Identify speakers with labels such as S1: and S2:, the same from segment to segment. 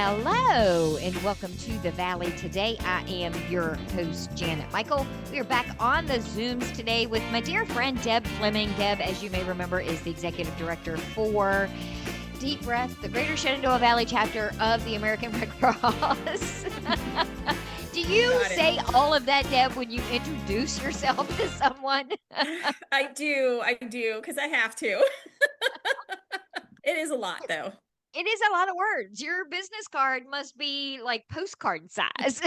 S1: Hello, and welcome to the Valley today. I am your host, Janet Michael. We are back on the Zooms today with my dear friend, Deb Fleming. Deb, as you may remember, is the executive director for Deep Breath, the Greater Shenandoah Valley Chapter of the American Red Cross. Do you say all of that, Deb, when you introduce yourself to someone?
S2: I do, because I have to. It is a lot, though.
S1: It is a lot of words. Your business card must be like postcard size.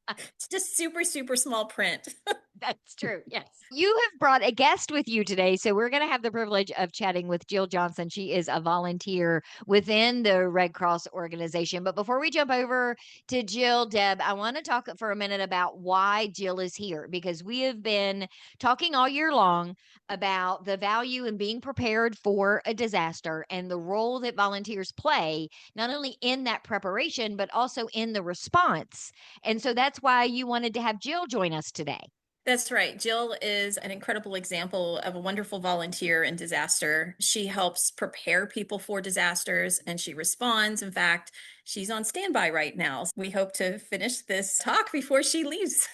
S2: It's just super, super small print.
S1: That's true. Yes. You have brought a guest with you today. So we're going to have the privilege of chatting with Jill Johnson. She is a volunteer within the Red Cross organization. But before we jump over to Jill, Deb, I want to talk for a minute about why Jill is here, because we have been talking all year long about the value in being prepared for a disaster and the role that volunteers play, not only in that preparation, but also in the response. And so that's why you wanted to have Jill join us today.
S2: That's right. Jill is an incredible example of a wonderful volunteer in disaster. She helps prepare people for disasters and she responds. In fact, she's on standby right now. We hope to finish this talk before she leaves.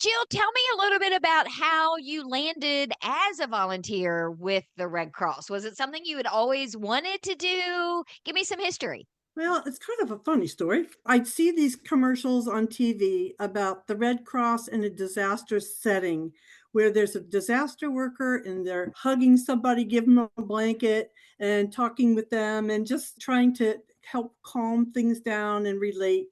S1: Jill, tell me a little bit about how you landed as a volunteer with the Red Cross. Was it something you had always wanted to do? Give me some history.
S3: Well, it's kind of a funny story. I'd see these commercials on TV about the Red Cross in a disaster setting where there's a disaster worker and they're hugging somebody, giving them a blanket and talking with them and just trying to help calm things down and relate.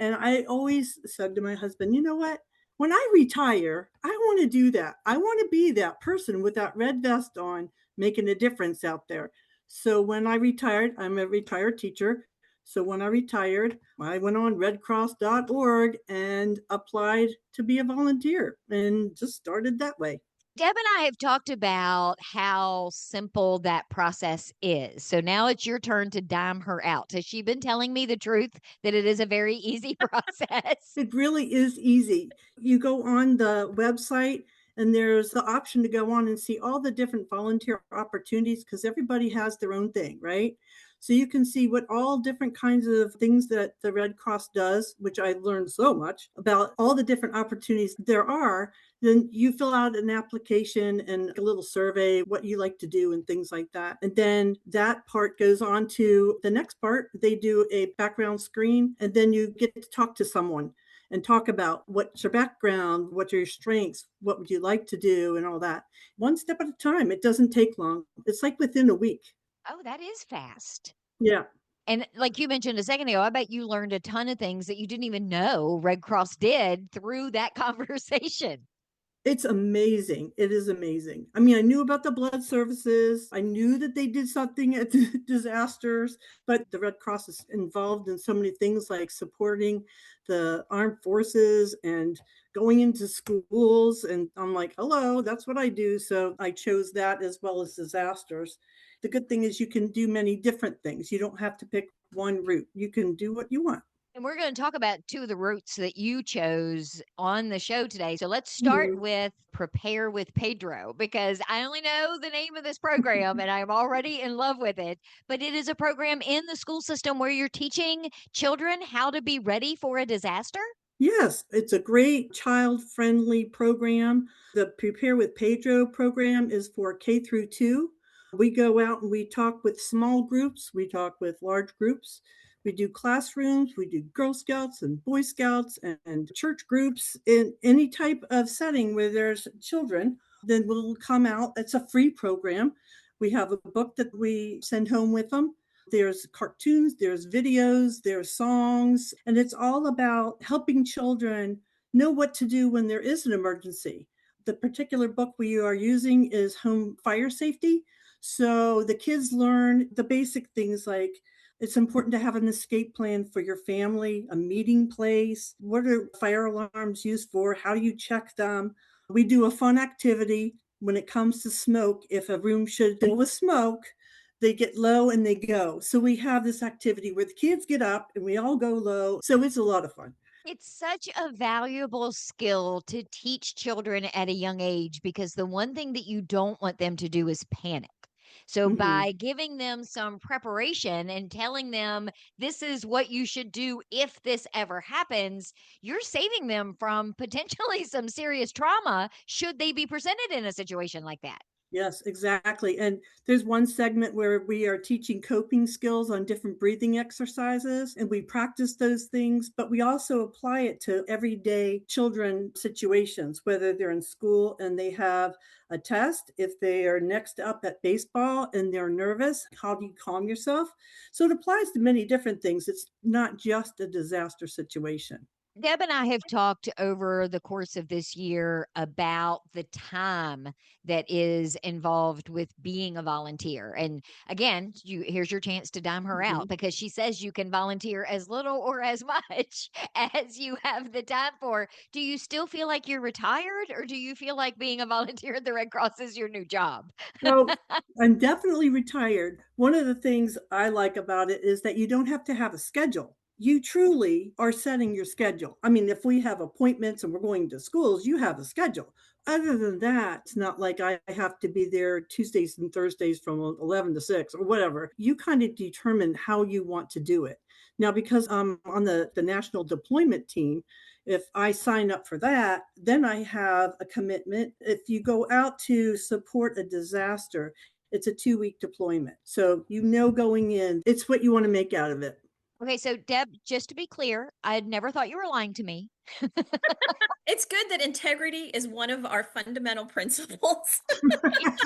S3: And I always said to my husband, you know what? When I retire, I want to do that. I want to be that person with that red vest on, making a difference out there. So when I retired, I'm a retired teacher. So when I retired, I went on redcross.org and applied to be a volunteer and just started that way.
S1: Deb and I have talked about how simple that process is. So now it's your turn to dime her out. Has she been telling me the truth that it is a very easy process?
S3: It really is easy. You go on the website and there's the option to go on and see all the different volunteer opportunities because everybody has their own thing, right? So you can see what all different kinds of things that the Red Cross does, which I learned so much about all the different opportunities there are. Then you fill out an application and a little survey, what you like to do and things like that. And then that part goes on to the next part. They do a background screen and then you get to talk to someone and talk about what's your background, what are your strengths, what would you like to do and all that. One step at a time. It doesn't take long. It's like within a week.
S1: Oh, that is fast.
S3: Yeah.
S1: And like you mentioned a second ago, I bet you learned a ton of things that you didn't even know Red Cross did through that conversation.
S3: It's amazing. It is amazing. I mean, I knew about the blood services. I knew that they did something at disasters, but the Red Cross is involved in so many things like supporting the armed forces and going into schools. And I'm like, hello, that's what I do. So I chose that as well as disasters. The good thing is you can do many different things. You don't have to pick one route. You can do what you want.
S1: And we're going to talk about two of the routes that you chose on the show today. So let's start
S3: Mhm.
S1: with Prepare with Pedro, because I only know the name of this program and I'm already in love with it. But it is a program in the school system where you're teaching children how to be ready for a disaster.
S3: Yes, it's a great child-friendly program. The Prepare with Pedro program is for K through 2. We go out and we talk with small groups, we talk with large groups. We do classrooms, we do Girl Scouts and Boy Scouts and church groups in any type of setting where there's children. Then we'll come out. It's a free program. We have a book that we send home with them. There's cartoons, there's videos, there's songs, and it's all about helping children know what to do when there is an emergency. The particular book we are using is Home Fire Safety. So the kids learn the basic things like it's important to have an escape plan for your family, a meeting place. What are fire alarms used for? How do you check them? We do a fun activity when it comes to smoke. If a room should fill with smoke, they get low and they go. So we have this activity where the kids get up and we all go low. So it's a lot of fun.
S1: It's such a valuable skill to teach children at a young age, because the one thing that you don't want them to do is panic. So
S3: Mhm.
S1: by giving them some preparation and telling them this is what you should do if this ever happens, you're saving them from potentially some serious trauma should they be presented in a situation like that.
S3: Yes, exactly. And there's one segment where we are teaching coping skills on different breathing exercises, and we practice those things, but we also apply it to everyday children situations, whether they're in school and they have a test, if they are next up at baseball and they're nervous, how do you calm yourself? So it applies to many different things. It's not just a disaster situation.
S1: Deb and I have talked over the course of this year about the time that is involved with being a volunteer. And again, here's your chance to dime her out
S3: Mhm.
S1: because she says you can volunteer as little or as much as you have the time for. Do you still feel like you're retired, or do you feel like being a volunteer at the Red Cross is your new job?
S3: Well, I'm definitely retired. One of the things I like about it is that you don't have to have a schedule. You truly are setting your schedule. I mean, if we have appointments and we're going to schools, you have a schedule. Other than that, it's not like I have to be there Tuesdays and Thursdays from 11 to 6 or whatever. You kind of determine how you want to do it. Now, because I'm on the national deployment team, if I sign up for that, then I have a commitment. If you go out to support a disaster, it's a 2-week deployment. So you know going in, it's what you want to make out of it.
S1: Okay, so Deb, just to be clear, I had never thought you were lying to me.
S2: It's good that integrity is one of our fundamental principles.
S1: Yes.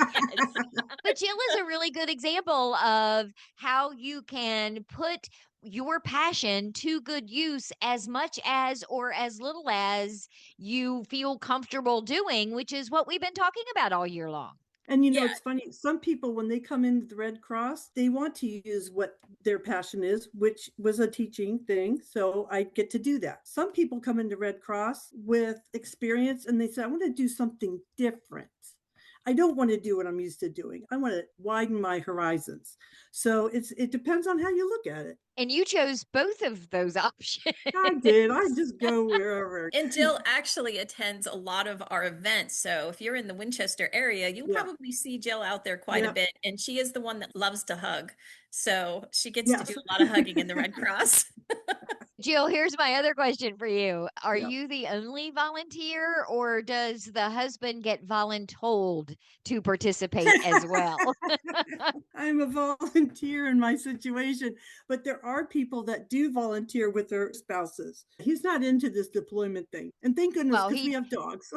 S1: But Jill is a really good example of how you can put your passion to good use as much as or as little as you feel comfortable doing, which is what we've been talking about all year long.
S3: And you know,
S2: Yeah,
S3: it's funny. Some people, when they come into the Red Cross, they want to use what their passion is, which was a teaching thing. So I get to do that. Some people come into Red Cross with experience and they say, I want to do something different. I don't want to do what I'm used to doing. I want to widen my horizons. So it depends on how you look at it.
S1: And you chose both of those options.
S3: I did. I just go wherever.
S2: and Jill actually attends a lot of our events. So if you're in the Winchester area, you'll
S3: Yeah.
S2: probably see Jill out there quite a
S3: Yeah.
S2: bit. And she is the one that loves to hug. So she gets to do
S3: Yes.
S2: a lot of hugging in the Red Cross.
S1: Jill, here's my other question for you. Are
S3: Yeah.
S1: you the only volunteer, or does the husband get voluntold to participate as well?
S3: I'm a volunteer in my situation, but there are people that do volunteer with their spouses. He's not into this deployment thing. And thank goodness,
S1: Well,
S3: because we have dogs.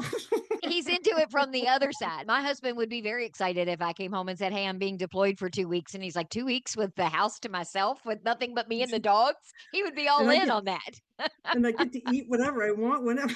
S1: he's into it from the other side. My husband would be very excited if I came home and said, "Hey, I'm being deployed for 2 weeks." And he's like, 2 weeks with the house to myself with nothing but me and the dogs? He would be all
S3: and I
S1: in
S3: get
S1: on that.
S3: and I get to eat whatever I want whenever.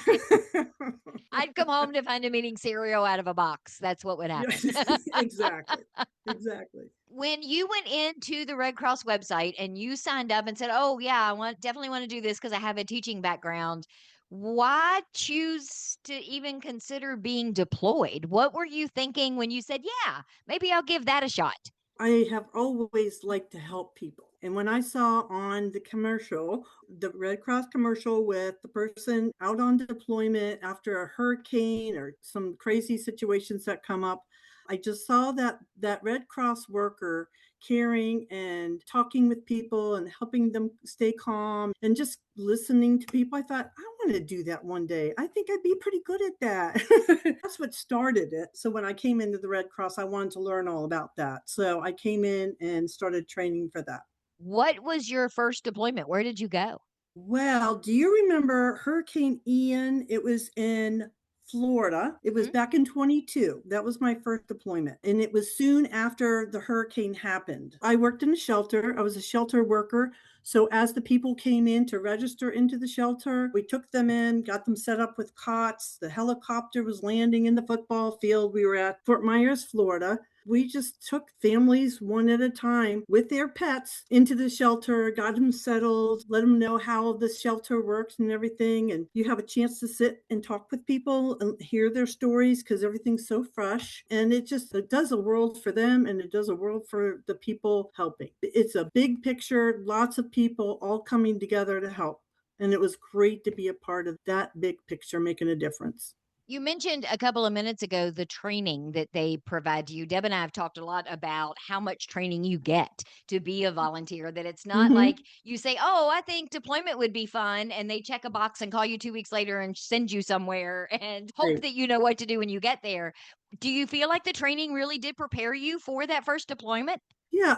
S1: I'd come home to find him eating cereal out of a box. That's what would happen.
S3: Yes, exactly. Exactly.
S1: When you went into the Red Cross website and you signed up and said, "Oh yeah, definitely want to do this because I have a teaching background," why choose to even consider being deployed? What were you thinking when you said, "Yeah, maybe I'll give that a shot"?
S3: I have always liked to help people. And when I saw on the commercial, the Red Cross commercial with the person out on deployment after a hurricane or some crazy situations that come up, I just saw that Red Cross worker caring and talking with people and helping them stay calm and just listening to people. I thought, I want to do that one day. I think I'd be pretty good at that. That's what started it. So when I came into the Red Cross, I wanted to learn all about that. So I came in and started training for that.
S1: What was your first deployment? Where did you go?
S3: Well, do you remember Hurricane Ian? It was in Florida. It was
S1: Mhm.
S3: back in 22. That was my first deployment. And it was soon after the hurricane happened. I worked in a shelter. I was a shelter worker. So as the people came in to register into the shelter, we took them in, got them set up with cots. The helicopter was landing in the football field. We were at Fort Myers, Florida. We just took families one at a time with their pets into the shelter, got them settled, let them know how the shelter works and everything. And you have a chance to sit and talk with people and hear their stories because everything's so fresh. And it does a world for them and it does a world for the people helping. It's a big picture, lots of people all coming together to help. And it was great to be a part of that big picture making a difference.
S1: You mentioned a couple of minutes ago the training that they provide you. Deb and I have talked a lot about how much training you get to be a volunteer, that it's not like
S3: Hmm.
S1: you say, "Oh, I think deployment would be fun," and they check a box and call you 2 weeks later and send you somewhere and hope
S3: Right.
S1: that you know what to do when you get there. Do you feel like the training really did prepare you for that first deployment?
S3: Yeah,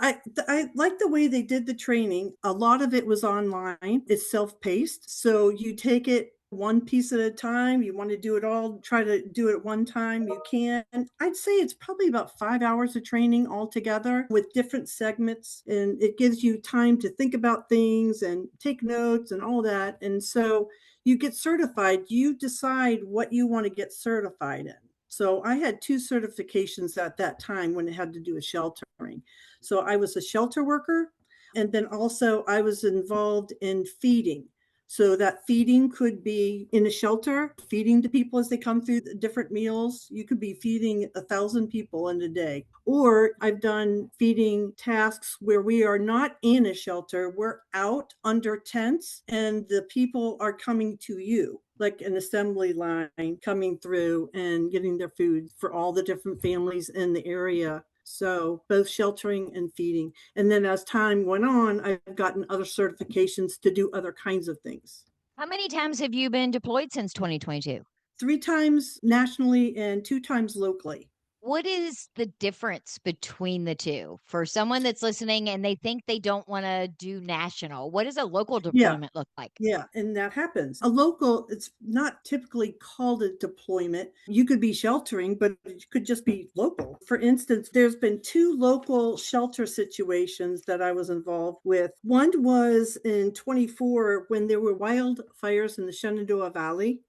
S3: I like the way they did the training. A lot of it was online. It's self-paced, so you take it one piece at a time. You want to do it all, try to do it one time, you can. I'd say it's probably about 5 hours of training altogether with different segments, and it gives you time to think about things and take notes and all that. And so you get certified. You decide what you want to get certified in. So I had two certifications at that time when it had to do with sheltering. So I was a shelter worker. And then also I was involved in feeding. So that feeding could be in a shelter, feeding the people as they come through the different meals. You could be feeding 1,000 people in a day. Or I've done feeding tasks where we are not in a shelter, we're out under tents and the people are coming to you, like an assembly line coming through and getting their food for all the different families in the area. So both sheltering and feeding. And then as time went on, I've gotten other certifications to do other kinds of things.
S1: How many times have you been deployed since 2022?
S3: 3 times nationally and 2 times locally.
S1: What is the difference between the two for someone that's listening and they think they don't want to do national? What does a local
S3: Yeah.
S1: deployment look like?
S3: Yeah, and that happens. A local, it's not typically called a deployment. You could be sheltering, but it could just be local. For instance, there's been two local shelter situations that I was involved with. One was in 24 when there were wildfires in the Shenandoah Valley.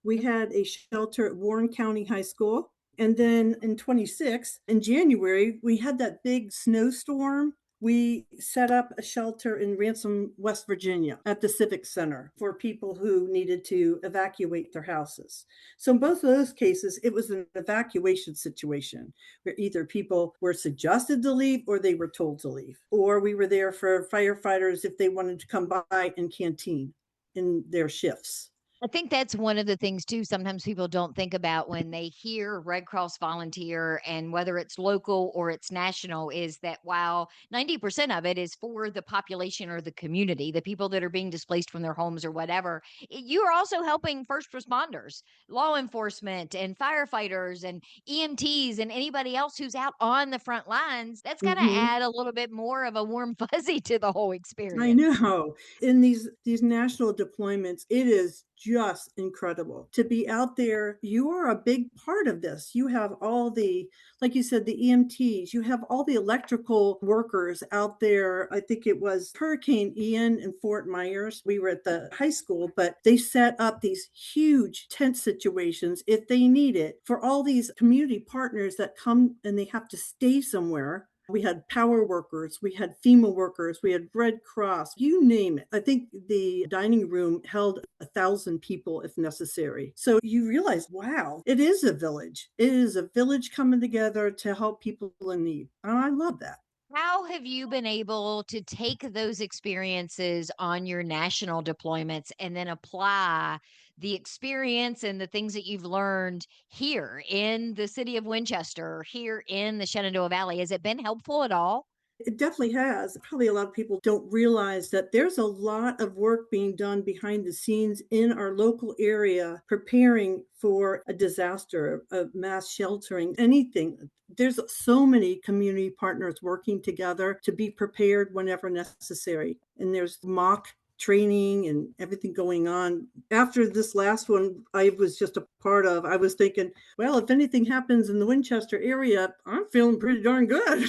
S3: We had a shelter at Warren County High School. And then in 26, in January, we had that big snowstorm. We set up a shelter in Ransom, West Virginia at the Civic Center for people who needed to evacuate their houses. So in both of those cases, it was an evacuation situation where either people were suggested to leave or they were told to leave. Or we were there for firefighters if they wanted to come by and canteen in their shifts.
S1: I think that's one of the things too. Sometimes people don't think about when they hear Red Cross volunteer and whether it's local or it's national, is that while 90% of it is for the population or the community, the people that are being displaced from their homes or whatever, you are also helping first responders, law enforcement, and firefighters, and EMTs, and anybody else who's out on the front lines. That's got to
S3: Mhm.
S1: add a little bit more of a warm fuzzy to the whole
S3: I
S1: experience.
S3: know. In these national deployments, it is just incredible to be out there. You are a big part of this. You have all the, like you said, the EMTs, you have all the electrical workers out there. I think it was Hurricane Ian in Fort Myers. We were at the high school, but they set up these huge tent situations if they need it for all these community partners that come and they have to stay somewhere. We had power workers, we had FEMA workers, we had Red Cross, you name it. I think the dining room held 1,000 people if necessary. So you realize, wow, it is a village. It is a village coming together to help people in need. And I love that.
S1: How have you been able to take those experiences on your national deployments and then apply the experience and the things that you've learned here in the city of Winchester, here in the Shenandoah Valley? Has it been helpful at all?
S3: It definitely has. Probably a lot of people don't realize that there's a lot of work being done behind the scenes in our local area preparing for a disaster, a mass sheltering, anything. There's so many community partners working together to be prepared whenever necessary. And there's mock training and everything going on. After this last one I was just a part of, I was thinking, well, if anything happens in the Winchester area, I'm feeling pretty darn good.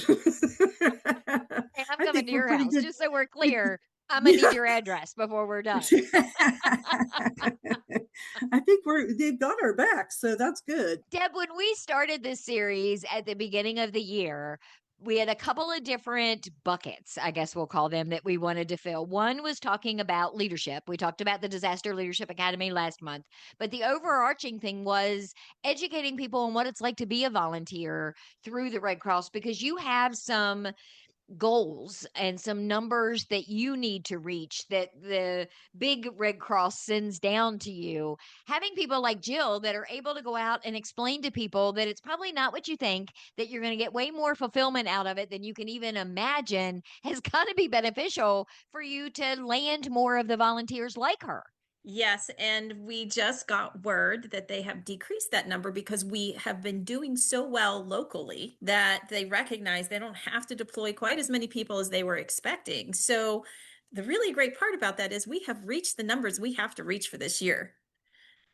S1: Hey, I'm
S3: I
S1: coming
S3: think
S1: to
S3: we're
S1: your
S3: pretty
S1: house.
S3: good.
S1: Just so we're
S3: We,
S1: clear, I'm gonna need
S3: yeah.
S1: your address before we're done.
S3: I think they've got our back, so that's good.
S1: Deb, when we started this series at the beginning of the year, we had a couple of different buckets, I guess we'll call them, that we wanted to fill. One was talking about leadership. We talked about the Disaster Leadership Academy last month, but the overarching thing was educating people on what it's like to be a volunteer through the Red Cross, because you have some goals and some numbers that you need to reach that the big Red Cross sends down to you, having people like Jill that are able to go out and explain to people that it's probably not what you think, that you're going to get way more fulfillment out of it than you can even imagine, has got to be beneficial for you to land more of the volunteers like her.
S2: Yes, and we just got word that they have decreased that number because we have been doing so well locally that they recognize they don't have to deploy quite as many people as they were expecting. So the really great part about that is we have reached the numbers we have to reach for this year.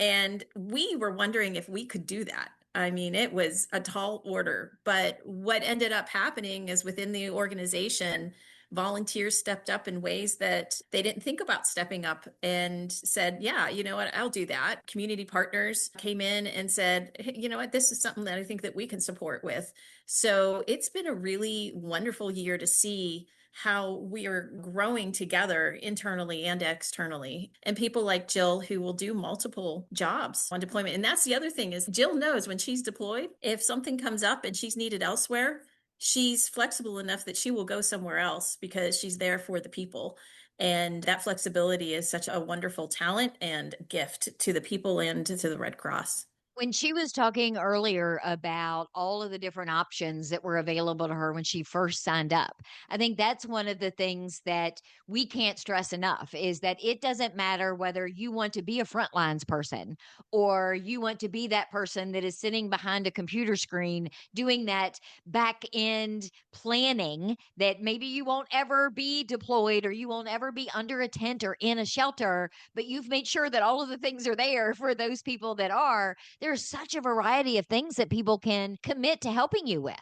S2: And we were wondering if we could do that. I mean, it was a tall order, but what ended up happening is within the organization, volunteers stepped up in ways that they didn't think about stepping up and said, yeah, you know what, I'll do that. Community partners came in and said, hey, you know what, this is something that I think that we can support with. So it's been a really wonderful year to see how we are growing together internally and externally, and people like Jill who will do multiple jobs on deployment. And that's the other thing is Jill knows when she's deployed, if something comes up and she's needed elsewhere, she's flexible enough that she will go somewhere else because she's there for the people. And that flexibility is such a wonderful talent and gift to the people and to the Red Cross.
S1: When she was talking earlier about all of the different options that were available to her when she first signed up, I think that's one of the things that we can't stress enough is that it doesn't matter whether you want to be a frontlines person or you want to be that person that is sitting behind a computer screen doing that back end planning that maybe you won't ever be deployed or you won't ever be under a tent or in a shelter, but you've made sure that all of the things are there for those people that are. There's such a variety of things that people can commit to helping you with.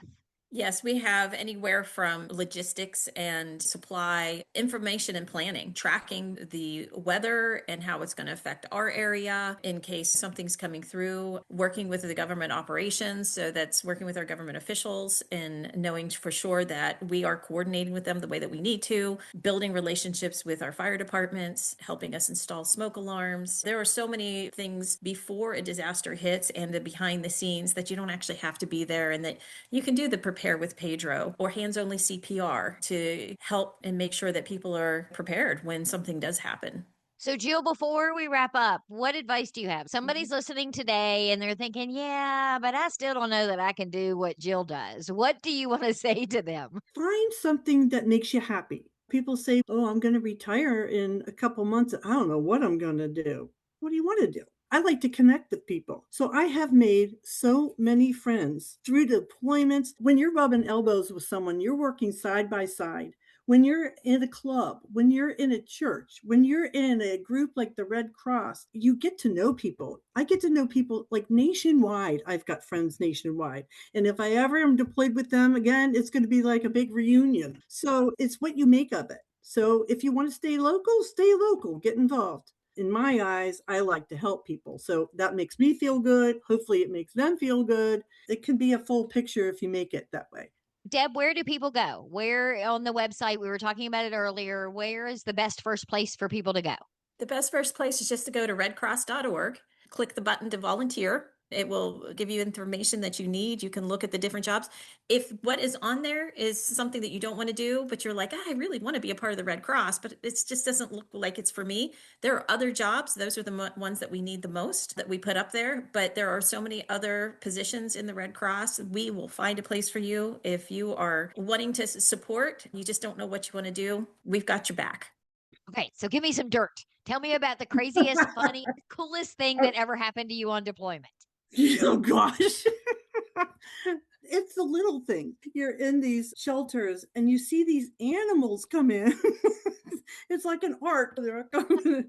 S2: Yes, we have anywhere from logistics and supply, information and planning, tracking the weather and how it's going to affect our area in case something's coming through, working with the government operations. So that's working with our government officials and knowing for sure that we are coordinating with them the way that we need to, building relationships with our fire departments, helping us install smoke alarms. There are so many things before a disaster hits and the behind the scenes that you don't actually have to be there and that you can do the prepare with Pedro or hands-only CPR to help and make sure that people are prepared when something does happen.
S1: So, Jill, before we wrap up, what advice do you have? Somebody's listening today and they're thinking, yeah, but I still don't know that I can do what Jill does. What do you want to say to them?
S3: Find something that makes you happy. People say, oh, I'm going to retire in a couple months. I don't know what I'm going to do. What do you want to do? I like to connect with people. So I have made so many friends through deployments. When you're rubbing elbows with someone, you're working side by side. When you're in a club, when you're in a church, when you're in a group like the Red Cross, you get to know people. I get to know people like nationwide. I've got friends nationwide. And if I ever am deployed with them again, it's going to be like a big reunion. So it's what you make of it. So if you want to stay local, get involved. In my eyes, I like to help people. So that makes me feel good. Hopefully it makes them feel good. It can be a full picture if you make it that way.
S1: Deb, where do people go? Where on the website? We were talking about it earlier. Where is the best first place for people to go?
S2: The best first place is just to go to redcross.org, click the button to volunteer. It will give you information that you need. You can look at the different jobs. If what is on there is something that you don't want to do, but you're like, I really want to be a part of the Red Cross, but it just doesn't look like it's for me. There are other jobs. Those are the ones that we need the most that we put up there. But there are so many other positions in the Red Cross. We will find a place for you. If you are wanting to support, you just don't know what you want to do, we've got your back.
S1: Okay, so give me some dirt. Tell me about the craziest, funniest, coolest thing that ever happened to you on deployment.
S3: Oh, gosh. It's the little thing. You're in these shelters and you see these animals come in. It's like an art.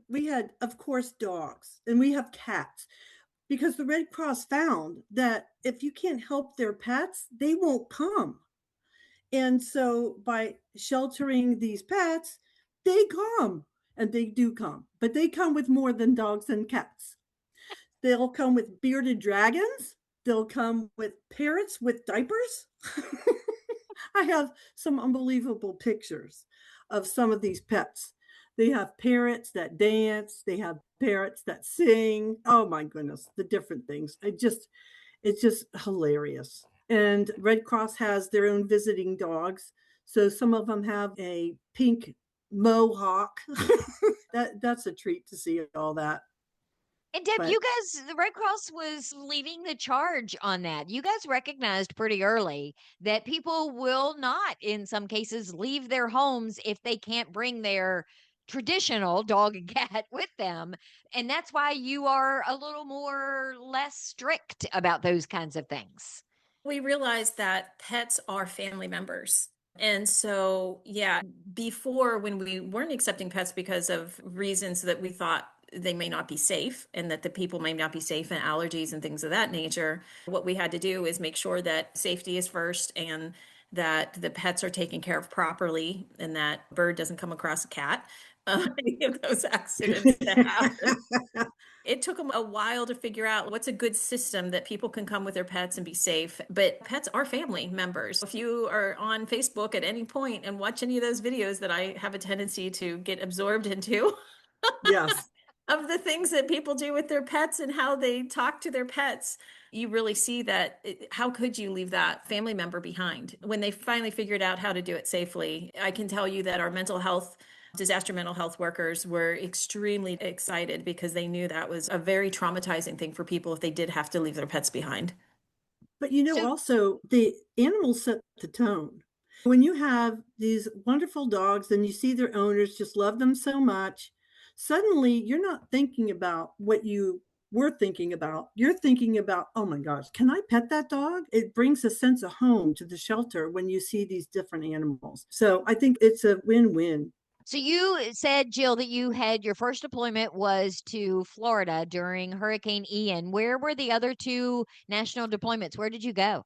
S3: We had, of course, dogs and we have cats because the Red Cross found that if you can't help their pets, they won't come. And so by sheltering these pets, they come and they do come, but they come with more than dogs and cats. They'll come with bearded dragons. They'll come with parrots with diapers. I have some unbelievable pictures of some of these pets. They have parrots that dance. They have parrots that sing. Oh my goodness, the different things. It's just hilarious. And Red Cross has their own visiting dogs. So some of them have a pink mohawk. That's a treat to see all that.
S1: And Deb,
S3: But
S1: you guys, the Red Cross was leading the charge on that. You guys recognized pretty early that people will not, in some cases, leave their homes if they can't bring their traditional dog and cat with them. And that's why you are a little more less strict about those kinds of things.
S2: We realized that pets are family members. And so, yeah, before when we weren't accepting pets because of reasons that we thought they may not be safe and that the people may not be safe and allergies and things of that nature, what we had to do is make sure that safety is first and that the pets are taken care of properly and that bird doesn't come across a cat. Any of those accidents that happen. It took them a while to figure out what's a good system that people can come with their pets and be safe. But pets are family members. If you are on Facebook at any point and watch any of those videos that I have a tendency to get absorbed into,
S3: yes.
S2: of the things that people do with their pets and how they talk to their pets, you really see that how could you leave that family member behind? When they finally figured out how to do it safely, I can tell you that our disaster mental health workers were extremely excited because they knew that was a very traumatizing thing for people if they did have to leave their pets behind.
S3: But
S1: So
S3: also the animals set the tone. When you have these wonderful dogs and you see their owners just love them so much, suddenly you're not thinking about what you were thinking about. You're thinking about, oh my gosh, can I pet that dog? It brings a sense of home to the shelter when you see these different animals. So I think it's a win-win.
S1: So you said, Jill, that you had your first deployment was to Florida during Hurricane Ian. Where were the other two national deployments? Where did you go?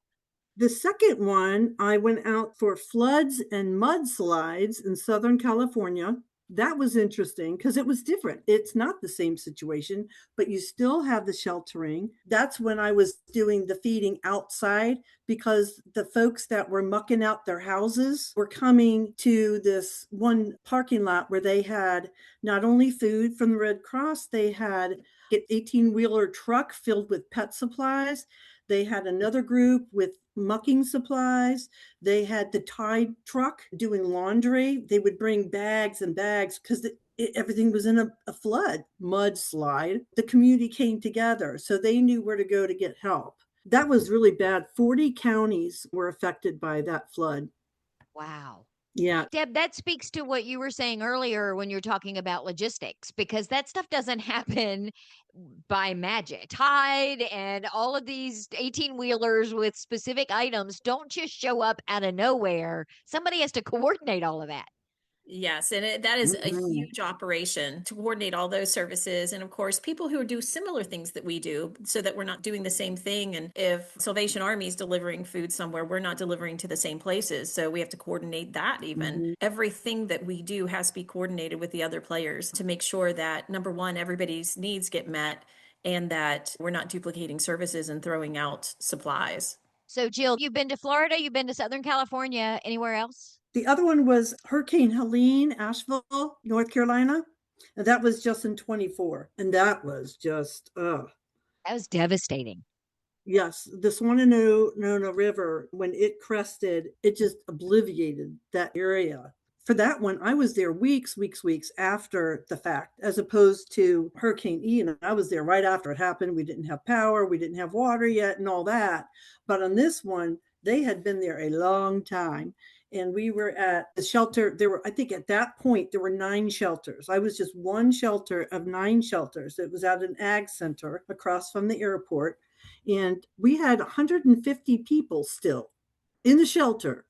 S3: The second one, I went out for floods and mudslides in Southern California. That was interesting because it was different. It's not the same situation, but you still have the sheltering. That's when I was doing the feeding outside because the folks that were mucking out their houses were coming to this one parking lot where they had not only food from the Red Cross, they had an 18-wheeler truck filled with pet supplies. They had another group with mucking supplies. They had the Tide truck doing laundry. They would bring bags and bags because everything was in a flood, mudslide. The community came together, so they knew where to go to get help. That was really bad. 40 counties were affected by that flood.
S1: Wow.
S3: Yeah.
S1: Deb, that speaks to what you were saying earlier when you're talking about logistics, because that stuff doesn't happen by magic. Tide and all of these 18 wheelers with specific items don't just show up out of nowhere. Somebody has to coordinate all of that.
S2: Yes, and that is a
S3: Mhm.
S2: huge operation to coordinate all those services. And of course, people who do similar things that we do so that we're not doing the same thing. And if Salvation Army is delivering food somewhere, we're not delivering to the same places. So we have to coordinate that even.
S3: Mhm.
S2: Everything that we do has to be coordinated with the other players to make sure that, number one, everybody's needs get met and that we're not duplicating services and throwing out supplies.
S1: So, Jill, you've been to Florida, you've been to Southern California, anywhere else?
S3: The other one was Hurricane Helene, Asheville, North Carolina. And that was just in 24. And that was just,
S1: That was devastating.
S3: yes, the Swananoa River, when it crested, it just obliviated that area. For that one, I was there weeks after the fact, as opposed to Hurricane Ian. I was there right after it happened. We didn't have power, we didn't have water yet, and all that. But on this one, they had been there a long time. And we were at the shelter. There were, I think at that point, there were 9 shelters. I was just one shelter of 9 shelters. It was at an ag center across from the airport. And we had 150 people still in the shelter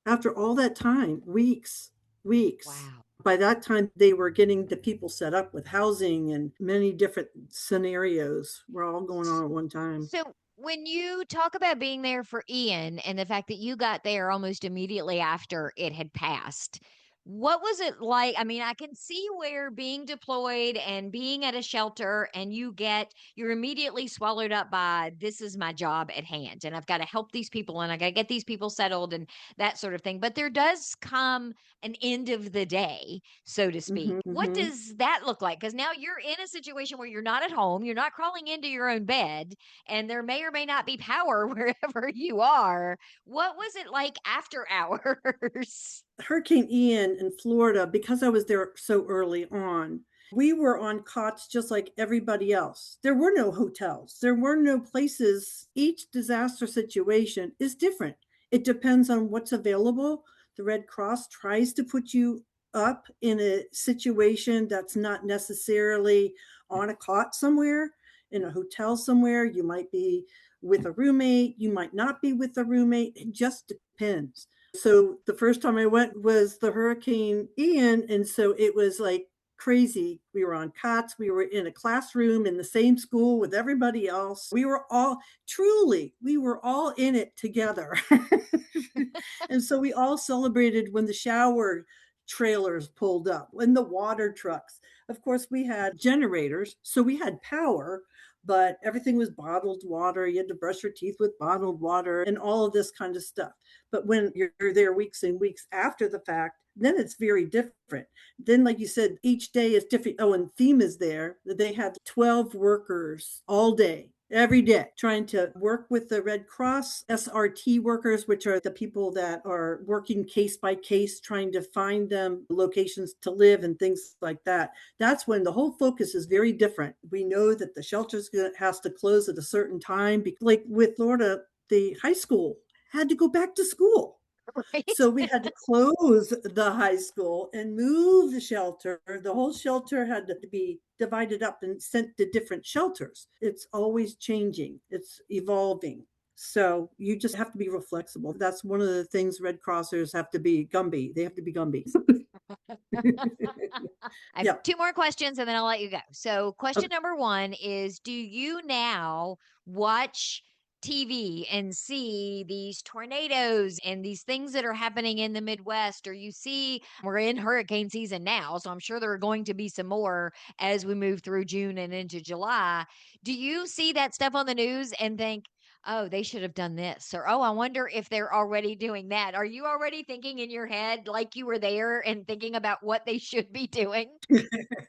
S3: after all that time, weeks.
S1: Wow.
S3: By that time, they were getting the people set up with housing and many different scenarios were all going on at one time.
S1: So, when you talk about being there for Ian and the fact that you got there almost immediately after it had passed, What was it like? I mean, I can see where being deployed and being at a shelter and you're immediately swallowed up by this is my job at hand and I've got to help these people and I got to get these people settled and that sort of thing. But there does come an end of the day, so to speak. What
S3: Mhm.
S1: does that look like? Because now you're in a situation where you're not at home, you're not crawling into your own bed, and there may or may not be power wherever you are. What was it like after hours?
S3: Hurricane Ian in Florida, because I was there so early on, we were on cots just like everybody else. There were no hotels, there were no places. Each disaster situation is different. It depends on what's available. The Red Cross tries to put you up in a situation that's not necessarily on a cot somewhere, in a hotel somewhere. You might be with a roommate, you might not be with a roommate. It just depends. So the first time I went was the Hurricane Ian. And so it was like crazy. We were on cots. We were in a classroom in the same school with everybody else. We were all in it together. And so we all celebrated when the shower trailers pulled up and the water trucks. Of course, we had generators, so we had power, but everything was bottled water. You had to brush your teeth with bottled water and all of this kind of stuff. But when you're there weeks and weeks after the fact, then it's very different. Then, like you said, each day is different. Oh, and FEMA is there. They had 12 workers all day, every day, trying to work with the Red Cross, SRT workers, which are the people that are working case by case, trying to find them locations to live and things like that. That's when the whole focus is very different. We know that the shelters has to close at a certain time. Like with Florida, the high school had to go back to school.
S1: Right?
S3: So we had to close the high school and move the shelter. The whole shelter had to be divided up and sent to different shelters. It's always changing, it's evolving. So you just have to be real flexible. That's one of the things Red Crossers have to be Gumby. They have to be Gumby.
S1: I have
S3: Yeah.
S1: two more questions and then I'll let you go. So, question
S3: Okay.
S1: number one is, do you now watch TV and see these tornadoes and these things that are happening in the Midwest? Or you see, we're in hurricane season now, so I'm sure there are going to be some more as we move through June and into July. Do you see that stuff on the news and think, oh, they should have done this? Or, oh, I wonder if they're already doing that. Are you already thinking in your head like you were there and thinking about what they should be doing?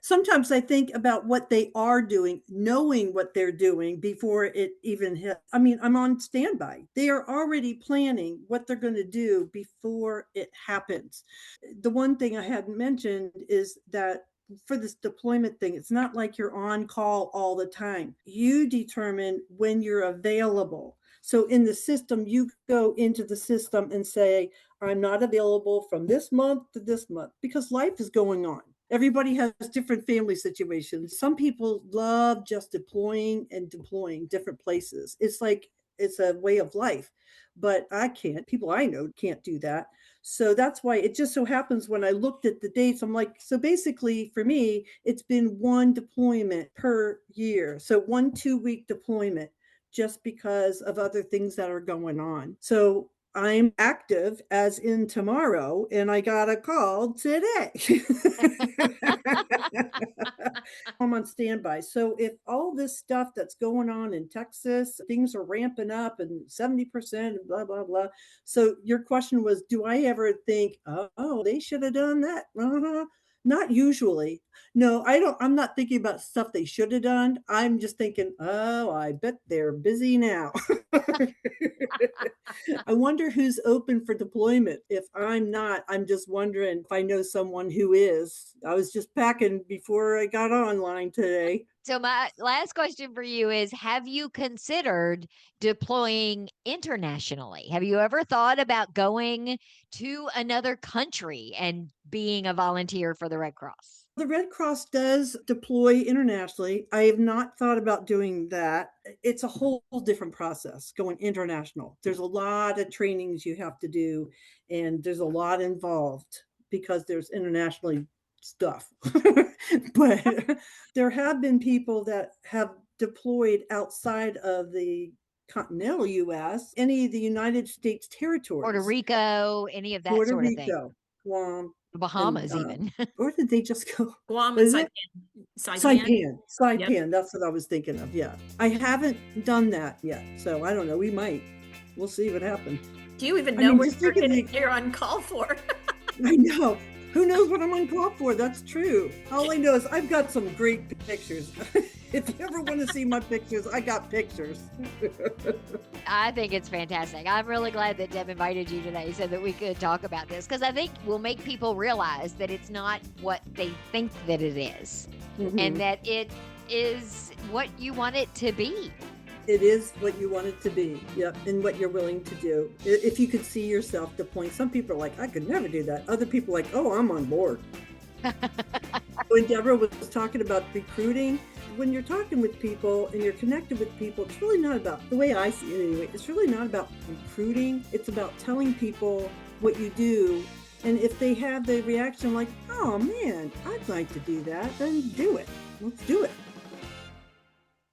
S3: Sometimes I think about what they are doing, knowing what they're doing before it even hits. I mean, I'm on standby. They are already planning what they're going to do before it happens. The one thing I hadn't mentioned is that for this deployment thing, it's not like you're on call all the time. You determine when you're available. So in the system, you go into the system and say, I'm not available from this month to this month because life is going on. Everybody has different family situations. Some people love just deploying and deploying different places. It's like it's a way of life, but I can't. People I know can't do that. So that's why it just so happens when I looked at the dates, I'm like, so basically for me, it's been one deployment per year. So 1 2 week deployment just because of other things that are going on. So I'm active as in tomorrow, and I got a call today. I'm on standby. So if all this stuff that's going on in Texas, things are ramping up and 70% and blah, blah, blah. So your question was, do I ever think, oh, they should have done that? Not usually. No, I don't. I'm not thinking about stuff they should have done. I'm just thinking, oh, I bet they're busy now. I wonder who's open for deployment. If I'm not, I'm just wondering if I know someone who is. I was just packing before I got online today.
S1: So my last question for you is, have you considered deploying internationally? Have you ever thought about going to another country and being a volunteer for the Red Cross?
S3: The Red Cross does deploy internationally. I have not thought about doing that. It's a whole different process going international. There's a lot of trainings you have to do, and there's a lot involved because there's internationally stuff. But there have been people that have deployed outside of the continental US, any of the United States
S1: Puerto
S3: territories.
S1: Rico, any of that
S3: Puerto
S1: sort of thing?
S3: Rico. Guam,
S1: The
S3: and
S1: Bahamas even.
S3: or did they just go?
S2: Guam
S3: What
S2: and
S3: is it?
S2: Saipan.
S3: Saipan, that's what I was thinking of, yeah. I haven't done that yet, so I don't know, we might. We'll see what happens.
S2: Do you even
S3: I
S2: know
S3: mean,
S2: what
S3: just thinking
S2: you're on call for?
S3: I know. Who knows what I'm on call for? That's true. All I know is I've got some great pictures. If you ever want to see my pictures, I got pictures.
S1: I think it's fantastic. I'm really glad that Deb invited you today so that we could talk about this, because I think we'll make people realize that it's not what they think that it is, and that it is what you want it to be.
S3: It is what you want it to be. Yep. And what you're willing to do. If you could see yourself to point, some people are like, I could never do that. Other people are like, oh, I'm on board. When Deborah was talking about recruiting, when you're talking with people and you're connected with people, it's really not about, the way I see it anyway, it's really not about recruiting. It's about telling people what you do. And if they have the reaction like, oh man, I'd like to do that, then do it. Let's do it.